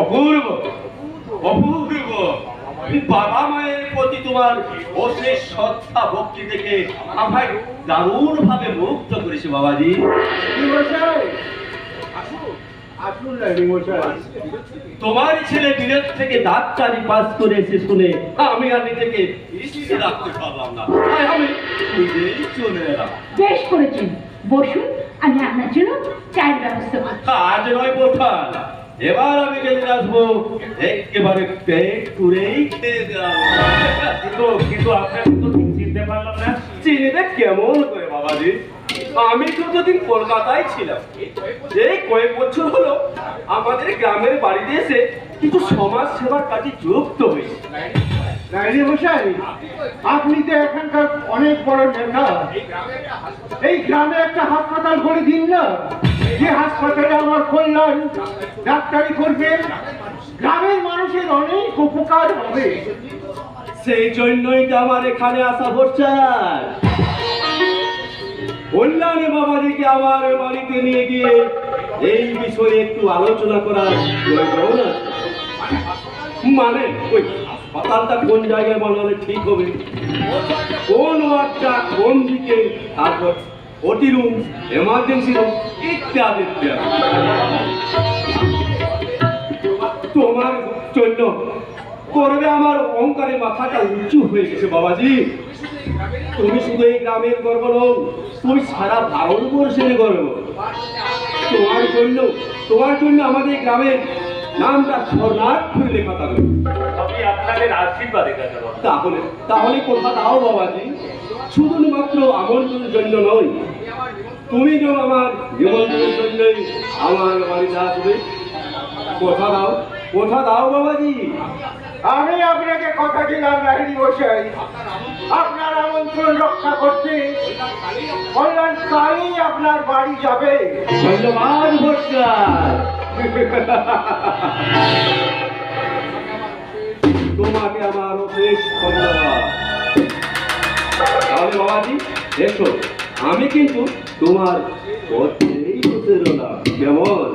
অপূর্ব অপূর্ব। বাবা মায়ের প্রতি তোমার অশেষ শ্রদ্ধা ভক্তি দেখে আমায় দারুণ ভাবে মুগ্ধ করেছে বাবাজি। তোমার ছেলে বিলেত থেকে ডাক্তারি পাস করে এসে শুনে আমি আর নিজেকে স্থির রাখতে পারলাম না, তাই আমি নিজেই চলে এলাম। বেশ করেছেন, বসুন, আমি আপনার জন্য চায়ের ব্যবস্থা করছি। আজ নয় বোঠান, এবার আমি যেদিন আসবো একেবারে পেট পুরেই খেয়ে যাবো। কিন্তু আপনাকে তো চিনতে পারলাম না। চিনিতে কেমন করে বাবাজি? আমি যতদিন কলকাতায় ছিলাম, এই কয়েক বছর হলো আমাদের গ্রামের বাড়িতে এসে কিছু সমাজ সেবার কাজে যুক্ত হয়েছে। আপনি তো এখানকার অনেক বড় নেতা, এই গ্রামে একটা হাসপাতাল করে দিন না, যে হাসপাতালে আমার কল্যাণ, ডাক্তারি করবেন, গ্রামের মানুষের অনেক উপকার হবে। সেই জন্যই তো আমার এখানে আসা ভরসা। কল্যাণী বাবাজিকে আমার বাড়িতে নিয়ে গিয়ে এই বিষয়ে একটু আলোচনা করার প্রয়োজন আছে। মানে ওই হাসপাতালটা কোন জায়গায় বানালে ঠিক হবে, কোন ওয়ার্ডটা কোন দিকে, তারপর ওটি রুম, এমার্জেন্সি রুম ইত্যাদি ইত্যাদি। তোমার জন্য করবে আমার অহংকারে মাথাটা উঁচু হয়ে গেছে বাবাজি। তুমি শুধু এই গ্রামের গর্ব নও, তুমি সারা ভারতবর্ষের গর্ব। তোমার জন্য আমাদের গ্রামের নামটা স্বর্ণাক্ষরে লেখা থাকবে। আমি আপনাদের আশীর্বাদে কাছে তাহলে তাহলে কথা দাও বাবাজি, শুধুমাত্র আমন্ত্রণের জন্য নয়, তুমি যেন আমার নিমন্ত্রণের জন্যই আমার বাড়িতে আসবে। কথা দাও বাবাজি। আমি আপনাকে কথা দিলাম রাহিনী মশাই, আপনার আমন্ত্রণ রক্ষা করতে কল্যাণ কালই আপনার বাড়ি যাবে। ধন্যবাদ ভরসা। তোমাকে আমার অশেষ ধন্যবাদ। তাহলে বাবাজি এসো, আমি কিন্তু তোমার পথেই বসে রইলাম, কেমন?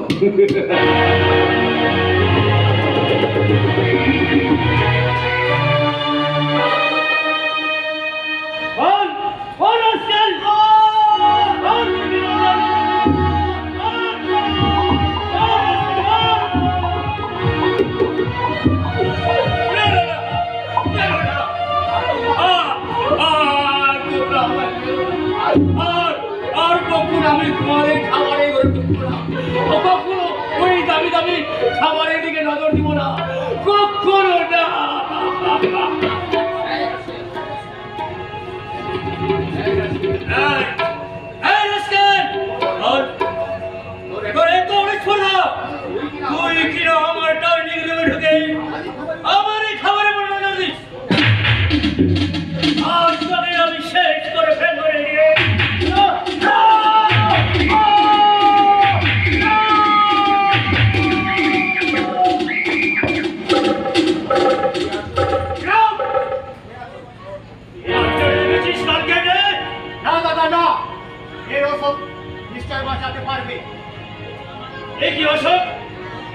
আর কখন আমি তোমাদের খাবারে কখনো ওই দামি দামি খাবারের দিকে নজর দিব না, কখনো না। তুই কিনা আমার ডাইনিং রুমে ঢুকে আমার এই খাবারের মনে নজর দিস। আজ তোকে আমি শেষ করে ফেলবো রে। না দাদা না, এই ওষুধ নিশ্চয় বাঁচাতে পারবে। কি অশোক,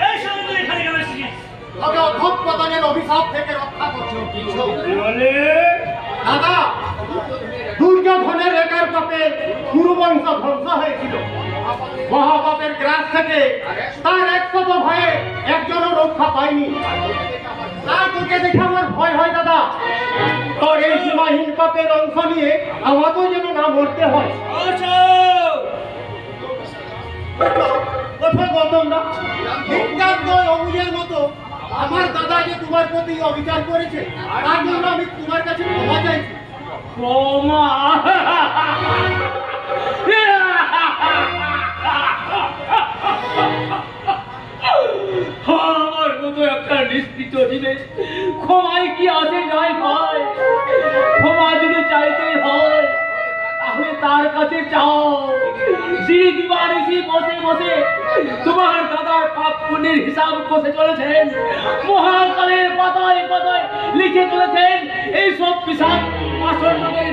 এই সময় এখানে কেন এসেছিস? তবে অধঃপতনের অভিশাপ থেকে রক্ষা করছো দাদা। দুর্যোধনের একার পাপে কুরুবংশ ধ্বংস হয়েছিল। মহাপাপের গ্রাস থেকে তার একশত ভয়ে একজনও রক্ষা পায়নি। তার তোকে দেখে আমার ভয় হয় দাদা, তোর এই সীমাহীন পাপের অংশ নিয়ে আমাকেও যেন না মরতে হয়। অমূল্যের মতো আমার দাদা যে তোমার প্রতি অবিচার করেছে, তার জন্য আমি তোমার কাছে ক্ষমা চাইছি। আমার মতো একটা নিষ্কৃত জীবের ক্ষমায় কি আসে যায় ভাই? ক্ষমা যদি চাইতে হয় তাহলে তার কাছে চাও। দিবানিশি বসে বসে তোমার দাদার পাপ পুণ্যের হিসাব কষে চলেছেন, মহাকালের পাতায় পাতায় লিখে চলেছেন এই সব বিষাদ আসর নামের